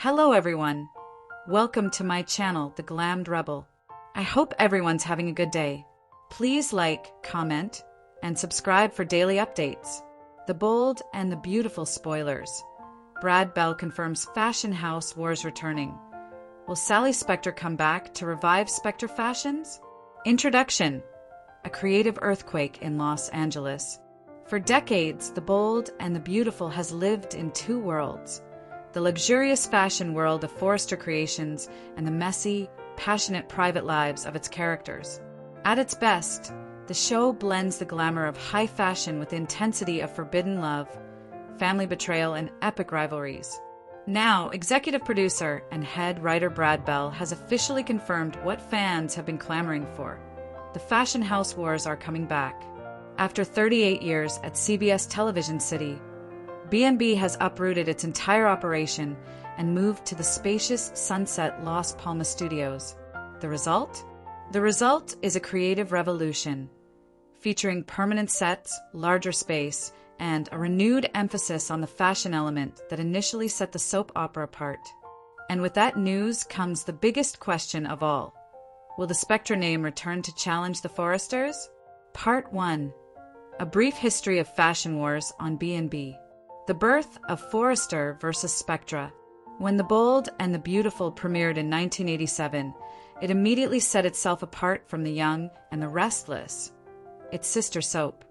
Hello everyone. Welcome to my channel, the Glammed Rebel. I hope everyone's having a good day. Please like, comment, and subscribe for daily updates. The bold and the beautiful spoilers. Brad Bell confirms Fashion House Wars returning. Will Sally Spectra come back to revive Spectra fashions? Introduction. A creative earthquake in Los Angeles. For decades, the bold and the beautiful has lived in two worlds. The luxurious fashion world of Forrester creations and the messy, passionate private lives of its characters. At its best, the show blends the glamour of high fashion with the intensity of forbidden love, family betrayal, and epic rivalries. Now, executive producer and head writer Brad Bell has officially confirmed what fans have been clamoring for. The Fashion House Wars are coming back. After 38 years at CBS Television City, B&B has uprooted its entire operation and moved to the spacious Sunset Las Palmas studios. The result? The result is a creative revolution, featuring permanent sets, larger space, and a renewed emphasis on the fashion element that initially set the soap opera apart. And with that news comes the biggest question of all. Will the Spectra name return to challenge the Forresters? Part 1. A brief history of fashion wars on B&B. The birth of Forrester versus Spectra. When The Bold and the Beautiful premiered in 1987, it immediately set itself apart from The Young and the Restless, its sister soap,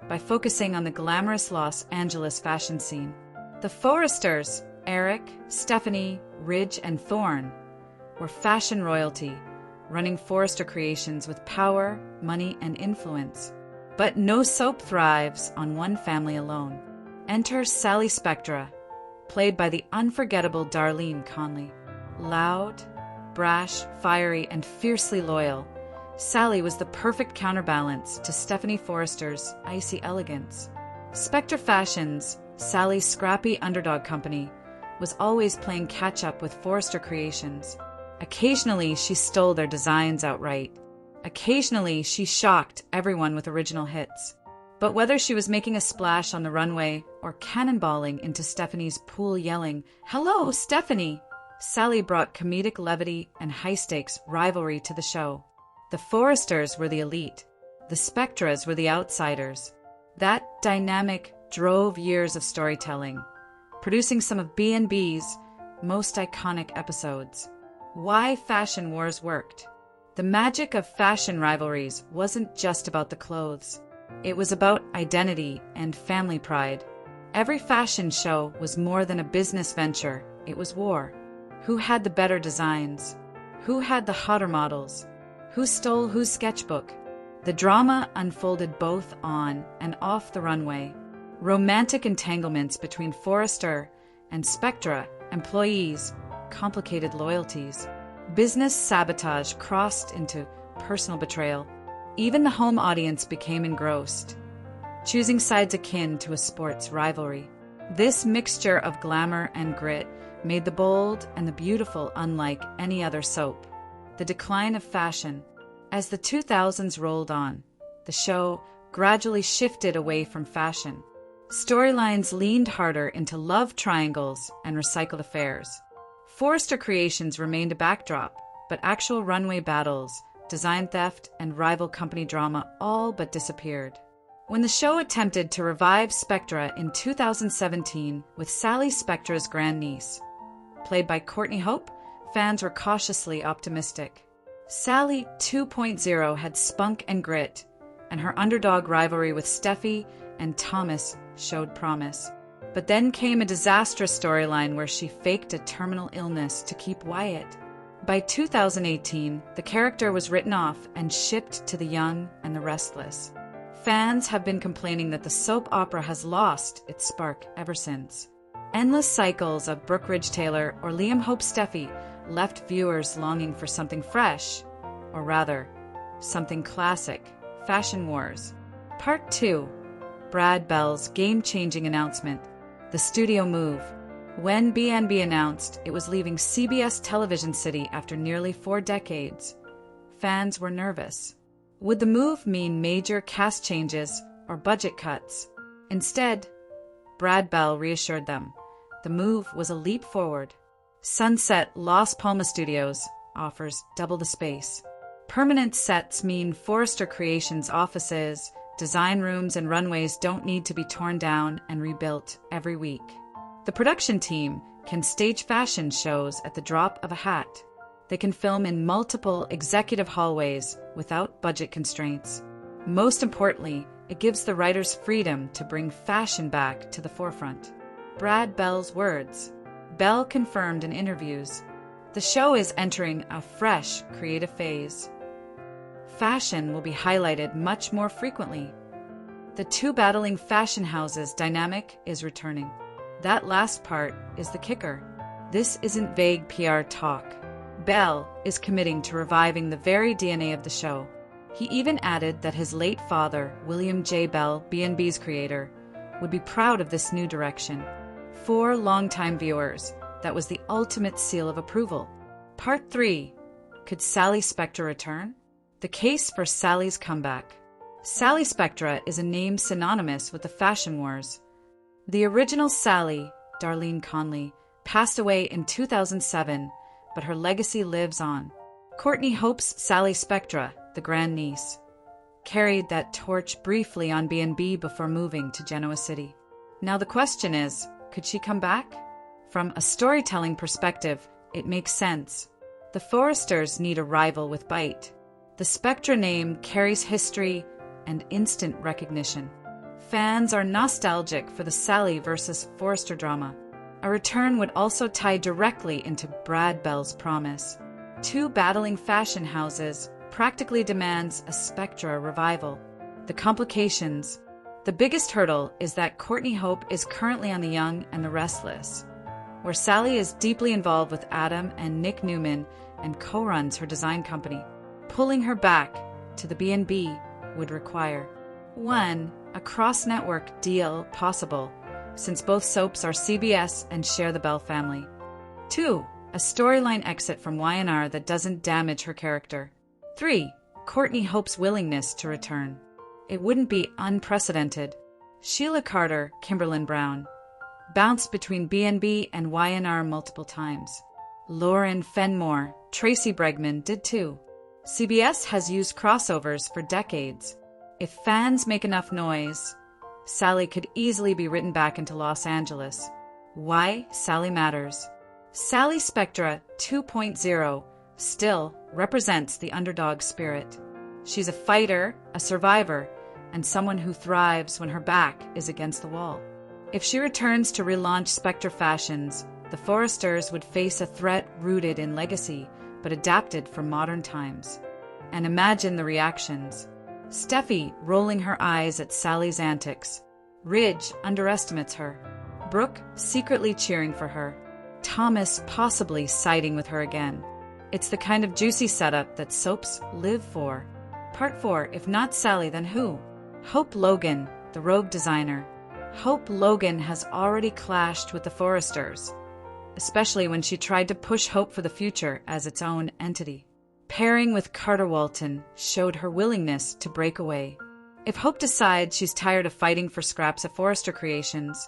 by focusing on the glamorous Los Angeles fashion scene. The Forresters, Eric, Stephanie, Ridge, and Thorne, were fashion royalty, running Forrester creations with power, money, and influence. But no soap thrives on one family alone. Enter Sally Spectra, played by the unforgettable Darlene Conley. Loud, brash, fiery, and fiercely loyal, Sally was the perfect counterbalance to Stephanie Forrester's icy elegance. Spectra Fashions, Sally's scrappy underdog company, was always playing catch-up with Forrester creations. Occasionally, she stole their designs outright. Occasionally, she shocked everyone with original hits. But whether she was making a splash on the runway or cannonballing into Stephanie's pool yelling, "Hello, Stephanie!" Sally brought comedic levity and high-stakes rivalry to the show. The Forresters were the elite. The Spectras were the outsiders. That dynamic drove years of storytelling, producing some of B&B's most iconic episodes. Why fashion wars worked. The magic of fashion rivalries wasn't just about the clothes. It was about identity and family pride. Every fashion show was more than a business venture. It was war. Who had the better designs? Who had the hotter models? Who stole whose sketchbook? The drama unfolded both on and off the runway. Romantic entanglements between Forrester and Spectra employees complicated loyalties. Business sabotage crossed into personal betrayal. Even the home audience became engrossed, choosing sides akin to a sports rivalry. This mixture of glamour and grit made The Bold and the Beautiful unlike any other soap. The decline of fashion. As the 2000s rolled on, the show gradually shifted away from fashion. Storylines leaned harder into love triangles and recycled affairs. Forrester creations remained a backdrop, but actual runway battles, design theft, and rival company drama all but disappeared. When the show attempted to revive Spectra in 2017 with Sally Spectra's grandniece, played by Courtney Hope, fans were cautiously optimistic. Sally 2.0 had spunk and grit, and her underdog rivalry with Steffi and Thomas showed promise. But then came a disastrous storyline where she faked a terminal illness to keep Wyatt. By 2018, the character was written off and shipped to The Young and the Restless. Fans have been complaining that the soap opera has lost its spark ever since. Endless cycles of Brooke Ridge-Taylor or Liam Hope Steffi left viewers longing for something fresh, or rather, something classic. Fashion Wars. Part 2. Brad Bell's game-changing announcement. The studio move. When B&B announced it was leaving CBS Television City after nearly 4 decades, fans were nervous. Would the move mean major cast changes or budget cuts? Instead, Brad Bell reassured them the move was a leap forward. Sunset Las Palmas Studios offers double the space. Permanent sets mean Forrester Creations offices, design rooms, and runways don't need to be torn down and rebuilt every week. The production team can stage fashion shows at the drop of a hat. They can film in multiple executive hallways without budget constraints. Most importantly, it gives the writers freedom to bring fashion back to the forefront. Brad Bell's words. Bell confirmed in interviews, the show is entering a fresh creative phase. Fashion will be highlighted much more frequently. The two battling fashion houses dynamic is returning. That last part is the kicker. This isn't vague PR talk. Bell is committing to reviving the very DNA of the show. He even added that his late father, William J. Bell, B&B's creator, would be proud of this new direction. For longtime viewers, that was the ultimate seal of approval. Part 3. Could Sally Spectra return? The case for Sally's comeback. Sally Spectra is a name synonymous with the fashion wars. The original Sally, Darlene Conley, passed away in 2007, but her legacy lives on. Courtney Hope's Sally Spectra, the grandniece, carried that torch briefly on B&B before moving to Genoa City. Now the question is, could she come back? From a storytelling perspective, it makes sense. The Forresters need a rival with bite. The Spectra name carries history and instant recognition. Fans are nostalgic for the Sally versus Forrester drama. A return would also tie directly into Brad Bell's promise. Two battling fashion houses practically demands a Spectra revival. The complications. The biggest hurdle is that Courtney Hope is currently on The Young and the Restless, where Sally is deeply involved with Adam and Nick Newman and co-runs her design company. Pulling her back to the B&B would require 1. A cross-network deal possible, since both soaps are CBS and share the Bell family. 2. A storyline exit from Y&R that doesn't damage her character. 3. Courtney Hope's willingness to return. It wouldn't be unprecedented. Sheila Carter, Kimberlyn Brown, bounced between B&B and Y&R multiple times. Lauren Fenmore, Tracy Bregman did too. CBS has used crossovers for decades. If fans make enough noise, Sally could easily be written back into Los Angeles. Why Sally matters. Sally Spectra 2.0 still represents the underdog spirit. She's a fighter, a survivor, and someone who thrives when her back is against the wall. If she returns to relaunch Spectra fashions, the Forresters would face a threat rooted in legacy, but adapted for modern times. And imagine the reactions. Steffi rolling her eyes at Sally's antics. Ridge underestimates her. Brooke secretly cheering for her. Thomas possibly siding with her again. It's the kind of juicy setup that soaps live for. Part 4, if not Sally, then who? Hope Logan, the rogue designer. Hope Logan has already clashed with the Forresters, especially when she tried to push Hope for the future as its own entity. Pairing with Carter Walton showed her willingness to break away. If Hope decides she's tired of fighting for scraps at Forrester Creations,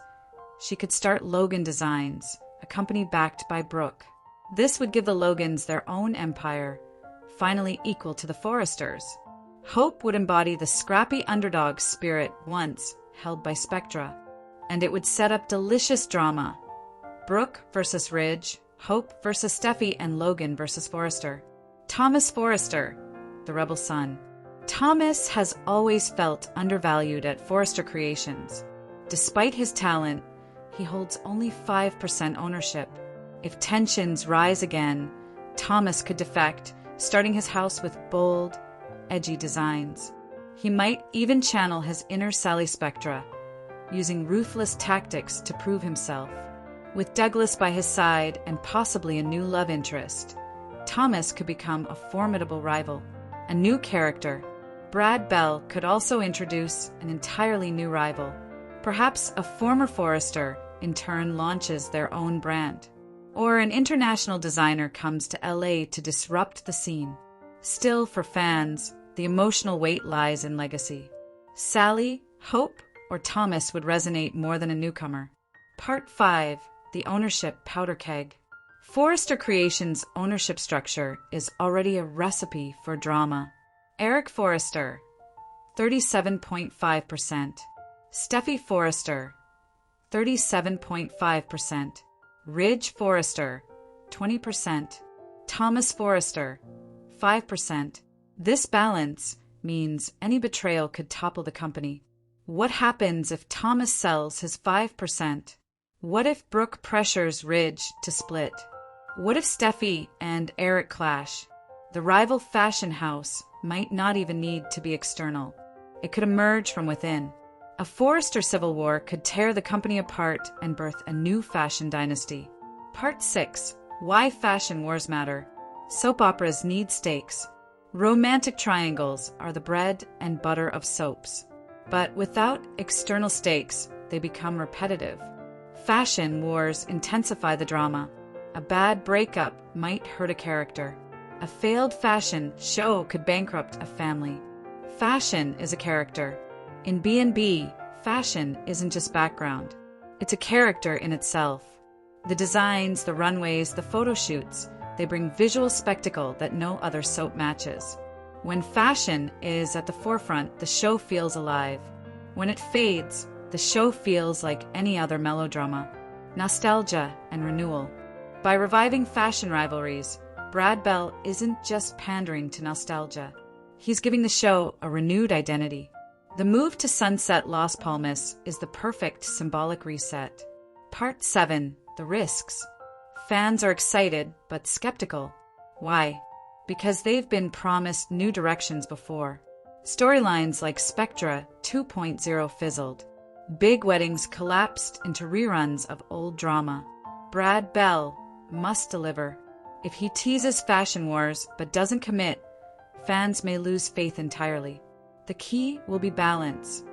she could start Logan Designs, a company backed by Brooke. This would give the Logans their own empire, finally equal to the Forresters. Hope would embody the scrappy underdog spirit once held by Spectra, and it would set up delicious drama. Brooke versus Ridge, Hope versus Steffi, and Logan versus Forrester. Thomas Forrester, the rebel son. Thomas has always felt undervalued at Forrester Creations. Despite his talent, he holds only 5% ownership. If tensions rise again, Thomas could defect, starting his house with bold, edgy designs. He might even channel his inner Sally Spectra, using ruthless tactics to prove himself. With Douglas by his side and possibly a new love interest, Thomas could become a formidable rival. A new character. Brad Bell could also introduce an entirely new rival. Perhaps a former Forrester in turn launches their own brand. Or an international designer comes to LA to disrupt the scene. Still, for fans, the emotional weight lies in legacy. Sally, Hope, or Thomas would resonate more than a newcomer. Part 5. The ownership powder keg. Forrester Creations' ownership structure is already a recipe for drama. Eric Forrester, 37.5%. Steffi Forrester, 37.5%. Ridge Forrester, 20%. Thomas Forrester, 5%. This balance means any betrayal could topple the company. What happens if Thomas sells his 5%? What if Brooke pressures Ridge to split? What if Steffi and Eric clash? The rival fashion house might not even need to be external. It could emerge from within. A Forrester civil war could tear the company apart and birth a new fashion dynasty. Part 6. Why Fashion Wars Matter. Soap operas need stakes. Romantic triangles are the bread and butter of soaps. But without external stakes, they become repetitive. Fashion wars intensify the drama. A bad breakup might hurt a character. A failed fashion show could bankrupt a family. Fashion is a character. In B&B, fashion isn't just background. It's a character in itself. The designs, the runways, the photo shoots, they bring visual spectacle that no other soap matches. When fashion is at the forefront, the show feels alive. When it fades, the show feels like any other melodrama. Nostalgia and renewal. By reviving fashion rivalries, Brad Bell isn't just pandering to nostalgia. He's giving the show a renewed identity. The move to sunset Las Palmas is the perfect symbolic reset. Part 7. The risks. Fans are excited but skeptical. Why? Because they've been promised new directions before. Storylines like Spectra 2.0 fizzled. Big weddings collapsed into reruns of old drama. Brad Bell must deliver. If he teases fashion wars but doesn't commit, fans may lose faith entirely. The key will be balance.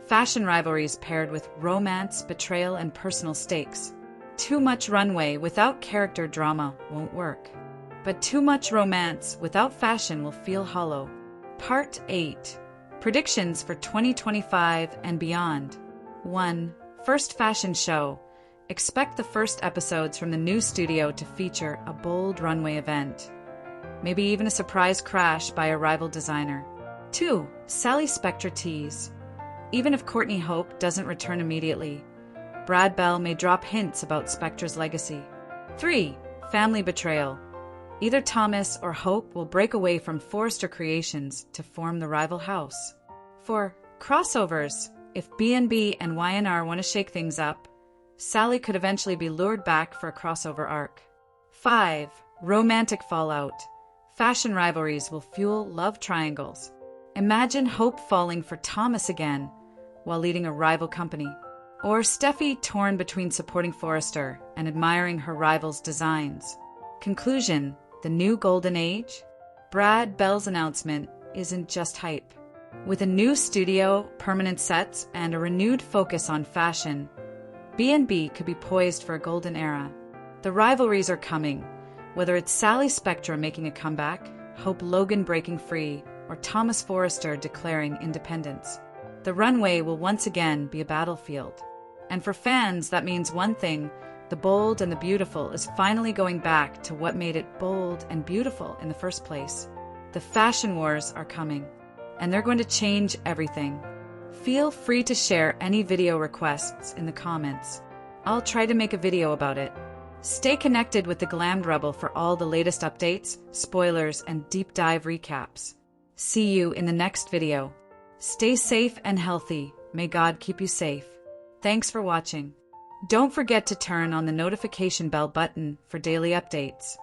Fashion rivalries paired with romance, betrayal, and personal stakes. Too much runway without character drama won't work. But too much romance without fashion will feel hollow. Part 8. Predictions for 2025 and beyond. 1. First fashion show. Expect the first episodes from the new studio to feature a bold runway event. Maybe even a surprise crash by a rival designer. 2. Sally Spectra tease. Even if Courtney Hope doesn't return immediately, Brad Bell may drop hints about Spectra's legacy. 3. Family betrayal. Either Thomas or Hope will break away from Forrester Creations to form the rival house. 4. Crossovers. If B&B and Y&R want to shake things up, Sally could eventually be lured back for a crossover arc. 5. Romantic fallout. Fashion rivalries will fuel love triangles. Imagine Hope falling for Thomas again while leading a rival company. Or Steffi torn between supporting Forrester and admiring her rival's designs. Conclusion. The new golden age? Brad Bell's announcement isn't just hype. With a new studio, permanent sets, and a renewed focus on fashion, B&B could be poised for a golden era. The rivalries are coming, whether it's Sally Spectra making a comeback, Hope Logan breaking free, or Thomas Forrester declaring independence. The runway will once again be a battlefield. And for fans, that means one thing: the bold and the beautiful is finally going back to what made it bold and beautiful in the first place. The fashion wars are coming, and they're going to change everything. Feel free to share any video requests in the comments. I'll try to make a video about it. Stay connected with the Glammed Rebel for all the latest updates, spoilers, and deep dive recaps. See you in the next video. Stay safe and healthy. May God keep you safe. Thanks for watching. Don't forget to turn on the notification bell button for daily updates.